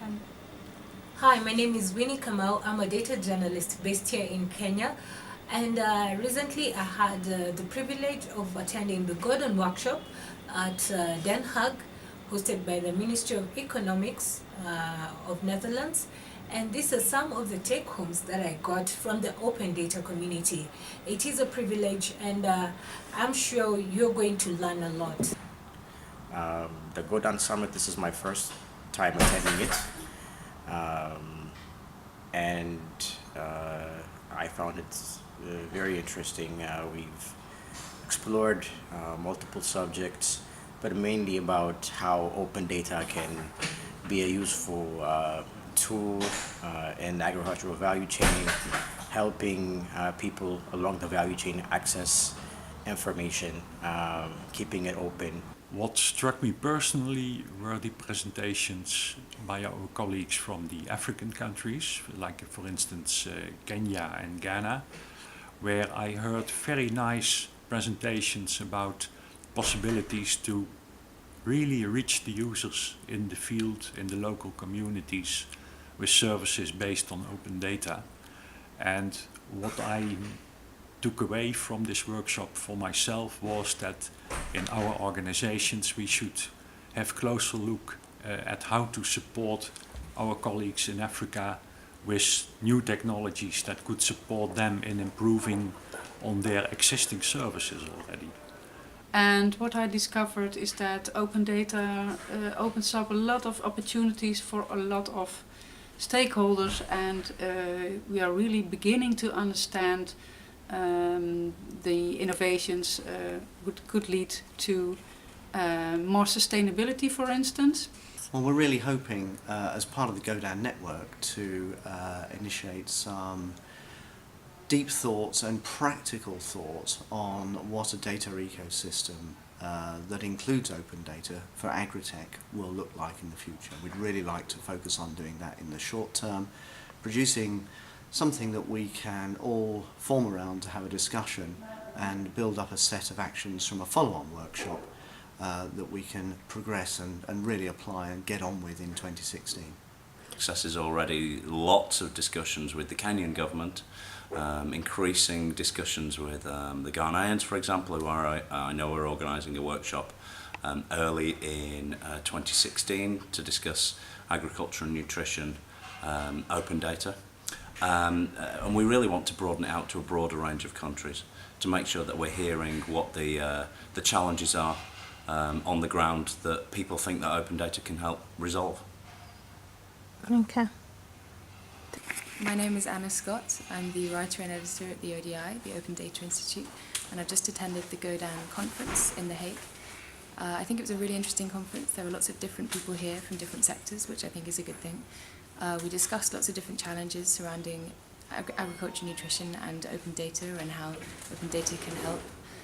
Um, Hi, my name is Winnie Kamau. I'm a data journalist based here in Kenya. And recently I had the privilege of attending the Godan workshop at Den Haag, hosted by the Ministry of Economics of Netherlands. And these are some of the take homes that I got from the open data community. It is a privilege, and I'm sure you're going to learn a lot. The Godan Summit, this is my first time attending it. And I found it very interesting. We've explored multiple subjects, but mainly about how open data can be a useful tool in the agricultural value chain, helping people along the value chain access information, keeping it open. what struck me personally were the presentations by our colleagues from the African countries, like for instance Kenya and Ghana, where I heard very nice presentations about possibilities to really reach the users in the field, in the local communities, with services based on open data. And what I took away from this workshop for myself was that in our organizations we should have closer look at how to support our colleagues in Africa with new technologies that could support them in improving on their existing services already. And what I discovered is that open data opens up a lot of opportunities for a lot of stakeholders, and we are really beginning to understand the innovations could lead to more sustainability, for instance. Well, we're really hoping, as part of the Godan network, to initiate some deep thoughts and practical thoughts on what a data ecosystem that includes open data for agri-tech will look like in the future. We'd really like to focus on doing that in the short term, producing something that we can all form around to have a discussion and build up a set of actions from a follow-on workshop that we can progress and really apply and get on with in 2016. Success is already lots of discussions with the Kenyan government, increasing discussions with the Ghanaians, for example, who I know are organising a workshop early in 2016 to discuss agriculture and nutrition open data. And we really want to broaden it out to a broader range of countries to make sure that we're hearing what the challenges are on the ground that people think that open data can help resolve. Okay. My name is Anna Scott. I'm the writer and editor at the ODI, the Open Data Institute, and I've just attended the Godan conference in The Hague. I think it was a really interesting conference. There were lots of different people here from different sectors, which I think is a good thing. We discussed lots of different challenges surrounding agriculture, nutrition and open data and how open data can help.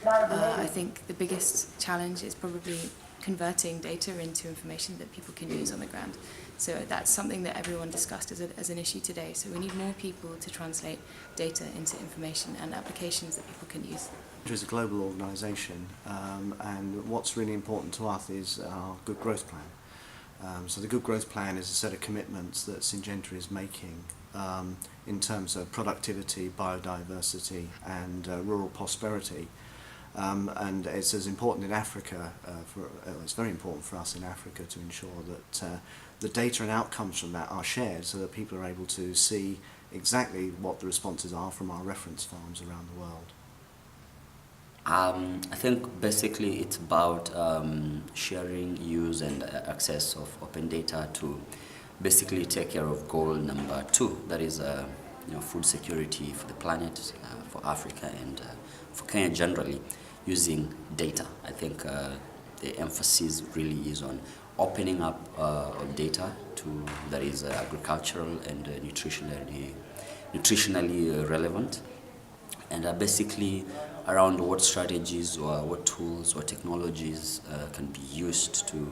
I think the biggest challenge is probably converting data into information that people can use on the ground. So that's something that everyone discussed as an issue today. So we need more people to translate data into information and applications that people can use. It's a global organisation, and what's really important to us is our Good Growth Plan. So the Good Growth Plan is a set of commitments that Syngenta is making in terms of productivity, biodiversity and rural prosperity. And it's as important in Africa, it's very important for us in Africa to ensure that the data and outcomes from that are shared so that people are able to see exactly what the responses are from our reference farms around the world. I think basically it's about sharing, use and access of open data to basically take care of goal number 2, that is food security for the planet, for Africa and for Kenya generally, using data. I think the emphasis really is on opening up data to that is agricultural and nutritionally relevant, and basically around what strategies or what tools or technologies can be used to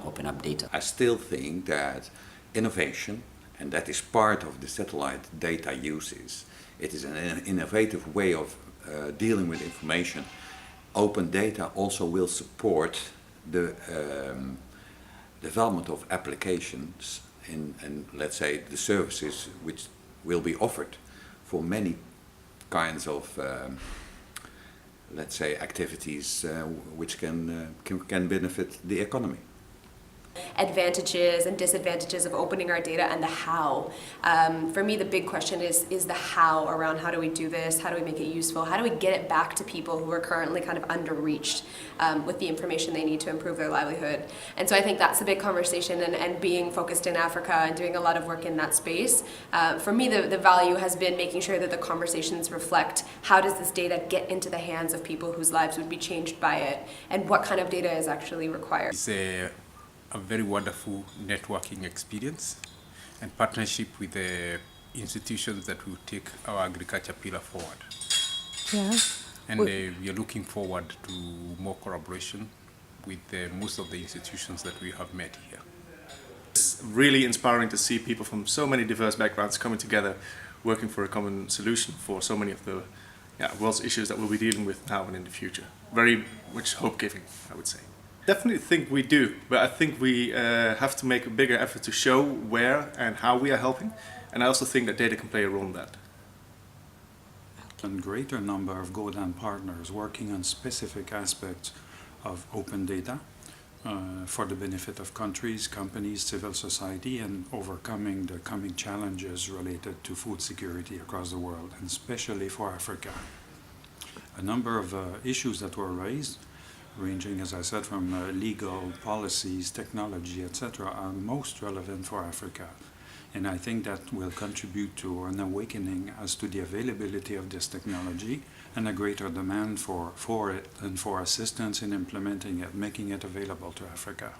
open up data. I still think that innovation, and that is part of the satellite data uses, it is an innovative way of dealing with information. Open data also will support the development of applications in, let's say, the services which will be offered for many kinds of, let's say, activities which can benefit the economy. Advantages and disadvantages of opening our data and the how. For me, the big question is the how around how do we do this, how do we make it useful, how do we get it back to people who are currently kind of underreached with the information they need to improve their livelihood. And so I think that's a big conversation, and being focused in Africa and doing a lot of work in that space. For me, the value has been making sure that the conversations reflect how does this data get into the hands of people whose lives would be changed by it, and what kind of data is actually required. It's a very wonderful networking experience and partnership with the institutions that will take our agriculture pillar forward. Yeah. And we are looking forward to more collaboration with most of the institutions that we have met here. It's really inspiring to see people from so many diverse backgrounds coming together, working for a common solution for so many of the world's issues that we'll be dealing with now and in the future. Very much hope-giving, I would say. Definitely think we do, but I think we have to make a bigger effort to show where and how we are helping, and I also think that data can play a role in that. A greater number of Godan partners working on specific aspects of open data for the benefit of countries, companies, civil society, and overcoming the coming challenges related to food security across the world, and especially for Africa. A number of issues that were raised, ranging, as I said, from legal policies, technology, etc., are most relevant for Africa. And I think that will contribute to an awakening as to the availability of this technology and a greater demand for it and for assistance in implementing it, making it available to Africa.